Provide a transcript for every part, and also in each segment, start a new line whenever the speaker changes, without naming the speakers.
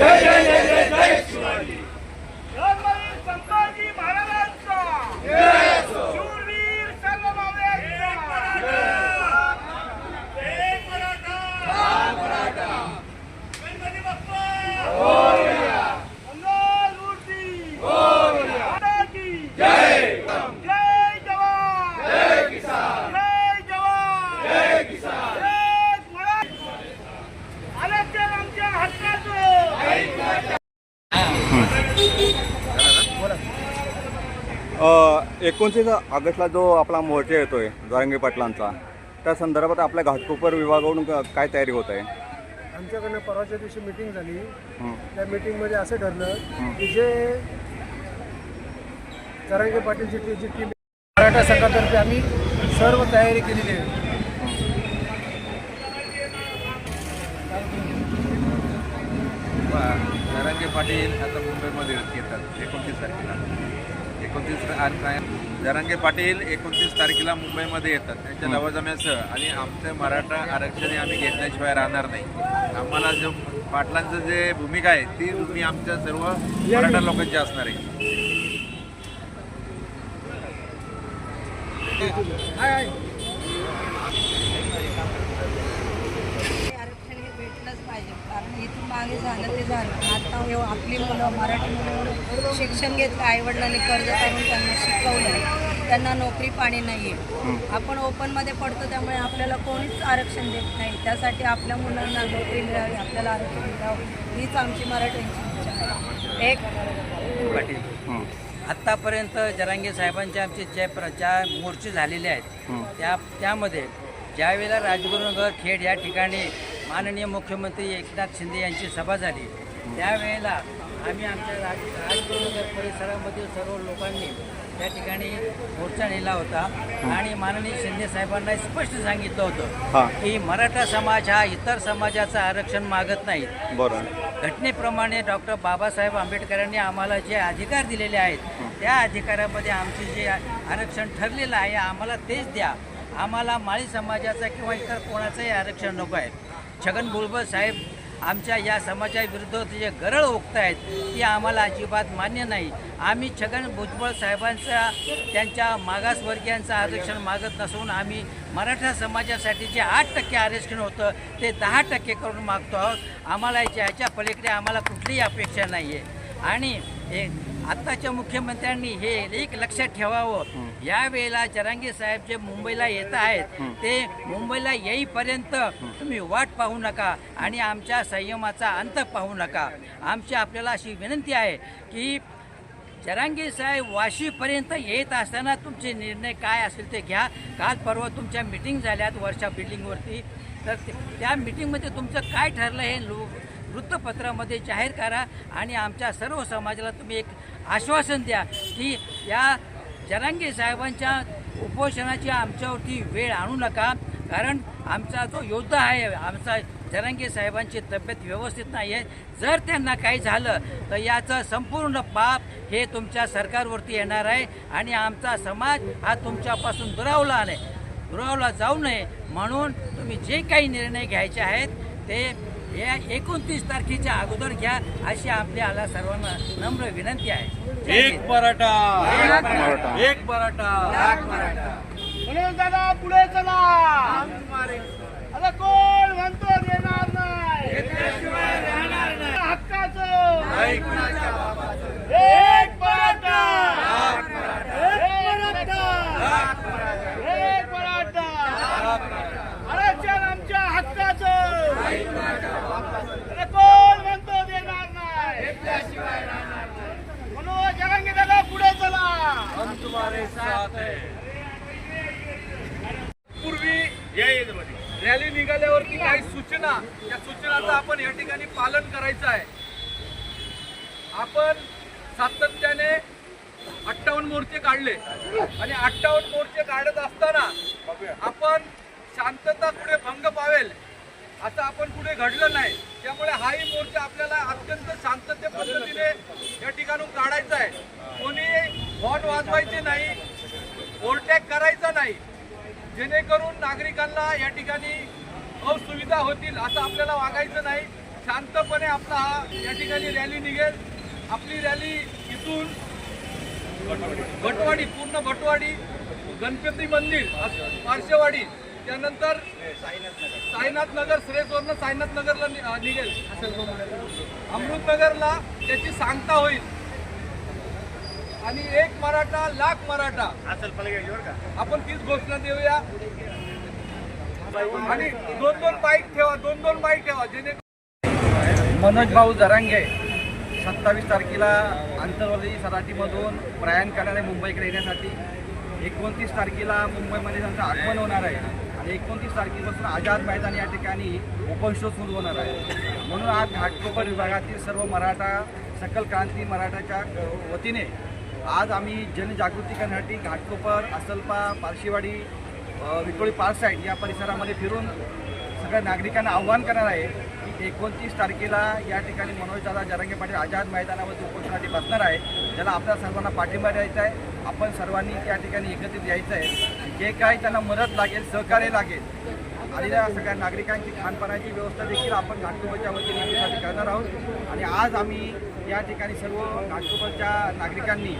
जय जय जय जय जय शिवाजी.
छत्रपती संभाजी महाराजांचा
जय असो.
शूरवीर सर्व मावळ्यांचा एक मराठा
मराठा
गणपती बाप्पा
मोरया.
मंगल मूर्ती
मोरया.
माता की
जय
जय जवान
जय किसान.
जय जवान
जय किसान.
एक मराठा आरक्षण आमच्या हक्काचं.
29 ऑगस्टला जो आपला मोर्चा येतोय जरांगे पाटलांचा, त्या संदर्भात आपल्या घाटकोपर विभागाकडून काय तयारी होत आहे?
आमच्याकडनं परवाच्या दिवशी मीटिंग झाली.
हं.
त्या मीटिंगमध्ये असं ठरलं की जे जरांगे पाटीलची जी टीम मराठा संघातर्फे आम्ही सर्व तयारी केलेली आहे.
जरांगे पाटील आता मुंबईमध्ये येतात 29 तारखेला. 29 जरांगे पाटील 29 तारखेला मुंबईमध्ये येतात. त्यांच्या लवाजम्यासह आणि आमचं मराठा आरक्षण हे आम्ही घेतल्याशिवाय राहणार नाही. आम्हाला जो पाटलांचं जे भूमिका आहे ती भूमी आमच्या सर्व मराठा लोकांची असणार आहे.
आरक्षण हे भेटलंच पाहिजे, कारण इथून मागे झालं ते झालं. आता आपली मुलं मराठी मुलं शिक्षण घेतलं, आईवडिलांनी कर्ज काढून त्यांना शिकवलं, त्यांना नोकरी पाणी नाही आहे. आपण ओपनमध्ये पडतो, त्यामुळे आपल्याला कोणीच आरक्षण देत नाही. त्यासाठी आपल्या मुलांना नोकरी मिळावी, आपल्याला आरक्षण मिळावं, हीच आमची मराठ्यांची इच्छा आहे. एक
पाटील आत्तापर्यंत जरांगे साहेबांचे आमचे ज्या मोर्चे झालेले आहेत त्यामध्ये ज्यावेळेला राजगुरुनगर खेड या ठिकाणी माननीय मुख्यमंत्री एकनाथ शिंदे यांची सभा झाली, त्यावेळेला आम्ही आमच्या राजगुरुनगर परिसरामधील सर्व लोकांनी त्या ठिकाणी मोर्चा नेला होता आणि माननीय शिंदे साहेबांना स्पष्ट सांगितलं होतं की मराठा समाज हा इतर समाजाचं आरक्षण मागत नाही.
बरोबर.
घटनेप्रमाणे डॉक्टर बाबासाहेब आंबेडकरांनी आम्हाला जे अधिकार दिलेले आहेत त्या अधिकारामध्ये आमचे जे आरक्षण ठरलेलं आहे आम्हाला तेच द्या. आम्हाला माळी समाजाचं किंवा इतर कोणाचंही आरक्षण नको आहे. छगन भुजबळ साहेब आमच्या या समाजाविरुद्ध जे गरळ ओकतायत ती आम्हाला अजिबात मान्य नाही. आम्ही छगन भुजबळ साहेबांचा त्यांच्या मागासवर्गीयांचं आरक्षण मागत नसून आम्ही मराठा समाजासाठी जे 8% आरक्षण होतं ते 10% करून मागतो आहोत. आम्हाला याच्या पलीकडे आम्हाला कुठलीही अपेक्षा नाही आहे. आणि आत्ताच्या मुख्यमंत्र्यांनी हे एक लक्षात ठेवावं, यावेळेला जरांगे साहेब जे मुंबईला येत आहेत ते मुंबईला येईपर्यंत तुम्ही वाट पाहू नका आणि आमच्या संयमाचा अंत पाहू नका. आमची आपल्याला अशी विनंती आहे की जरांगे साहेब वाशीपर्यंत येत असताना तुमचे निर्णय काय असेल ते घ्या. काल परवा तुमच्या मिटिंग झाल्यात वर्षा बिल्डिंगवरती, तर त्या मिटिंगमध्ये तुमचं काय ठरलं हे वृत्तपत्रामध्ये जाहीर करा आणि आमच्या सर्व समाजाला तुम्ही एक आश्वासन द्या की या जरांगे साहेबांच्या उपोषणाची आमच्यावरती वेळ आणू नका. कारण आमचा जो योद्धा आहे, आमचा जरांगे साहेबांची तब्येत व्यवस्थित नाही आहे. जर त्यांना काही झालं तर याचं संपूर्ण पाप हे तुमच्या सरकारवरती येणार आहे आणि आमचा समाज हा तुमच्यापासून दुरावला जाऊ नये म्हणून तुम्ही जे काही निर्णय घ्यायचे आहेत ते या 29 तारखेच्या अगोदर घ्या अशी आपल्याला सर्वांना नम्र विनंती आहे.
एक मराठा
एक मराठा.
म्हणून दादा पुढे चला. आता कोण म्हणतो देणार नाही, हक्काचं एक मराठा. एक मराठा. एक मराठा. आरक्षण आमच्या हक्काचं. कोण म्हणतो देणार नाही, म्हणून जरांगे दादा पुढे चला.
हम तुम्हारे साथ है.
पूर्वी रॅली निघाल्यावरती काही सूचना, त्या सूचनांचं आपण या ठिकाणी पालन करायचं आहे. आपण सातत्याने 58 मोर्चे काढले आणि 58 मोर्चे काढत असताना आपण शांतता पुढे भंग पावेल असं आपण पुढे घडलं नाही. त्यामुळे हाही मोर्चा आपल्याला अत्यंत शांतते पद्धतीने या ठिकाणून काढायचा आहे. कोणी हॉर्न वाजवायचे नाही, ओव्हरटेक करायचा नाही, जेणेकरून नागरिकांना या ठिकाणी असुविधा होतील असं आपल्याला वागायचं नाही. शांतपणे आपला हा या ठिकाणी रॅली निघेल. आपली रॅली इथून भटवाडी, पूर्ण भटवाडी, गणपती मंदिर, पारशेवाडी, त्यानंतर साईनाथ नगर, श्रेयसवरनं साईनाथ नगरला निघेल. अमृतनगरला त्याची सांगता होईल. आणि एक मराठा लाख मराठा, आपण तीच घोषणा देऊया. आणि दोन बाईक ठेवा जेणे मनोज भाऊ जरांगे 27 तारखेला आंतरवर्दी सराटीमधून प्रयाण करणार आहे मुंबईकडे येण्यासाठी. 29 तारखेला मुंबईमध्ये त्यांचं आगमन होणार आहे आणि 29 तारखेपासून आझाद मैदान या ठिकाणी ओपन शो सुरू होणार आहे. म्हणून आज घाटकोपर विभागातील सर्व मराठा, सकल क्रांती मराठाच्या वतीने आज आम्ही जनजागृती करण्यासाठी घाटकोपर, असलपा, पारशीवाडी, विक्रोळी पार्क साईड या परिसरामध्ये फिरून सगळ्या नागरिकांना आव्हान करणार आहे की 29 तारखेला या ठिकाणी मनोजदादा जरांगे पाटील आझाद मैदानावरती उपोषणासाठी बसणार आहे. ज्याला आपल्या सर्वांना पाठिंबा द्यायचा आहे. आपण सर्वांनी त्या ठिकाणी एकत्रित यायचं आहे. जे काही त्यांना मदत लागेल, सहकार्य लागेल आणि त्या सगळ्या नागरिकांची खानपानाची व्यवस्था देखील आपण घाटकोपरच्या वतीने यासाठी करणार आहोत. आणि आज आम्ही या ठिकाणी सर्व घाटकोपरच्या नागरिकांनी,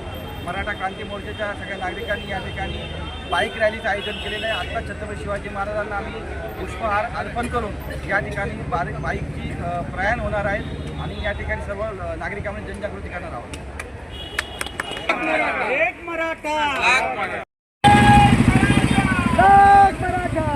मराठा क्रांती मोर्चाच्या सगळ्या नागरिकांनी या ठिकाणी बाईक रॅलीचं आयोजन केलेलं आहे. आत्ता छत्रपती शिवाजी महाराजांना आम्ही पुष्पहार अर्पण करून या ठिकाणी बाईकची प्रयाण होणार आहे आणि या ठिकाणी सर्व नागरिकांमध्ये जनजागृती करणार आहोत.
एक मराठा,
लाख मराठा.
लाख मराठा,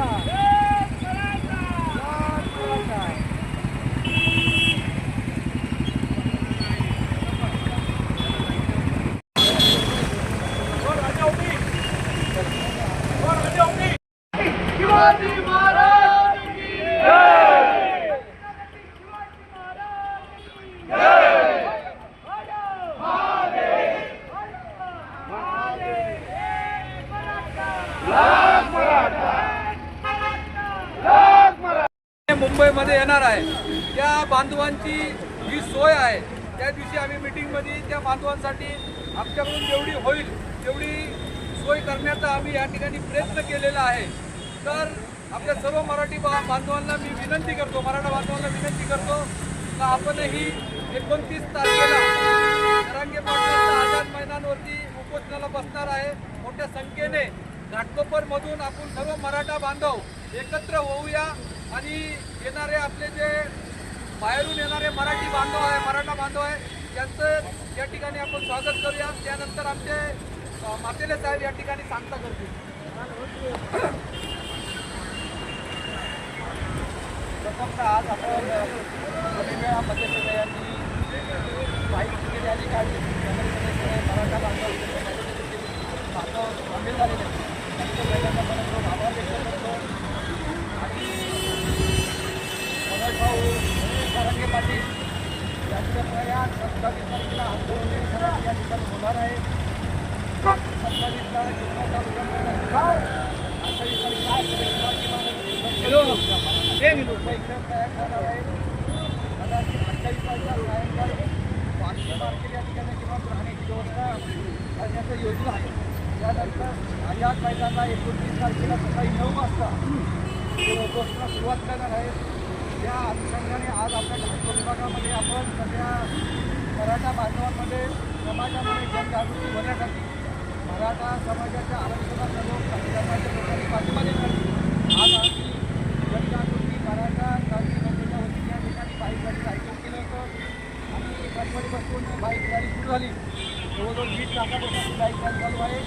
शिवाजी महाराज की जय.
मुंबईमध्ये येणार आहे त्या बांधवांची जी सोय आहे, त्या दिवशी आम्ही मीटिंगमध्ये त्या बांधवांसाठी आमच्याकडून जेवढी होईल तेवढी सोय करण्याचा आम्ही या ठिकाणी प्रयत्न केलेला आहे. तर आपल्या सर्व मराठी बांधवांना मी विनंती करतो, मराठा बांधवांना विनंती करतो का आपणही 29 तारखेला जरांगे पाटलांच्या आझाद मैदानावरती उपोषणाला बसणार आहे. मोठ्या संख्येने घाटकोपरमधून आपण सर्व मराठा बांधव एकत्र होऊया आणि येणारे आपले जे बाहेरून येणारे मराठी बांधव आहे, मराठा बांधव आहे, त्यांचं या ठिकाणी आपण स्वागत करूया. त्यानंतर आमचे मातेले साहेब या ठिकाणी सांगता करतील. प्रथमतः आज आपण वेगवेगळ्या मध्यप्रदेशांनी बाईकची रॅली काढली. मराठा बांधव सामील झालेले आभार व्यक्त करतो. आणि मनोज भाऊ जरांगे पाटील यांच्या या 27 तारखेला आंदोलन या ठिकाणी होणार आहे. 27 राहण्याची व्यवस्था करण्याचं योजना आहे. त्यानंतर आझाद मैदानाला 29 तारखेला सकाळी 9 वाजता उपोषणाला सुरुवात करणार आहे. या अनुषंगाने आज आपल्या घाटकोपर विभागामध्ये आपण सगळ्या मराठा बांधवांमध्ये समाजामध्ये जनजागृती होण्यासाठी मराठा समाजाच्या आरक्षणाचा धर्माच्या लोकांनी पाठिंबा देण्यासाठी आज आम्ही जनजागृती मराठा क्रांती मोर्चाच्या वतीने या ठिकाणी बाईक रॅलीचं आयोजन केलं होतं. आणि गणपतीपासून बाईक रॅली सुरू झाली. जवळजवळ 20 लाखापासून बाईक रॅली चालू आहे.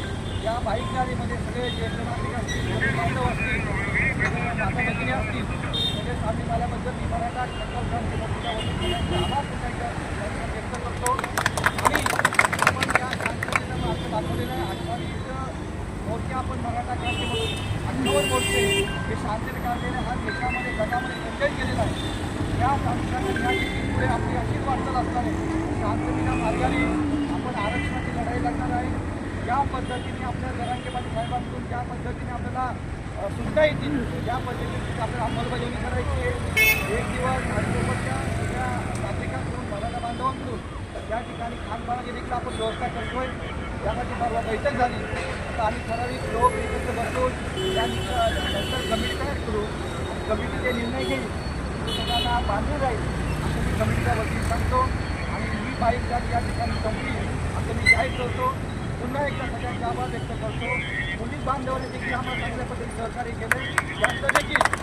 या बाईक रॅलीमध्ये सगळे ज्येष्ठ नागरिक असतील, बांधव असतील, माता भगिनी असतील, म्हणजे सामील झाल्याबद्दल मी मराठा सकल क्रांती मोर्चाच्या वतीने आभार व्यक्त करतो. आणि आपण या शांततेनं आपलं दाखवलेलं आहे. 28 मोर्चे आपण मराठा क्रांती म्हणून 58 मोर्चे हे शांततेने काढलेले हा देशामध्ये जगामध्ये संचय केलेला आहे. या सांस्कृतिक या पुढे आपली अशीच वाटचाल असणार आहे. शांततेच्या मार्गाने आपण आरक्षणाची लढाई लढणार आहे. ज्या पद्धतीने आपल्या जरांगे पाटील साहेबांकडून ज्या पद्धतीने आपल्याला सुविधा येतील त्या पद्धतीने आपल्याला अंमलबजावणी करायची आहे. एक दिवस घाटकोपरच्या सगळ्या नागरिकांकडून मराठा बांधवांकडून त्या ठिकाणी खानपानाची देखील आपण व्यवस्था करतोय. त्यासाठी परवा बैठक झाली तर आम्ही ठराविक लोक एकत्र बसून त्यानंतर कमिटी तयार करू. कमिटी जे निर्णय घेईल तो सगळ्यांना बांधून राहील. कमिटीच्या वतीने सांगतो आणि ही बाईक या ठिकाणी संपली असं मी जाहीर करतो. पुन्हा एकदा सगळ्यांचे आभार व्यक्त करतो. पोलीस बांधवांनी देखील आम्हाला चांगल्या पद्धतीने सहकार्य केले. त्यांचं देखील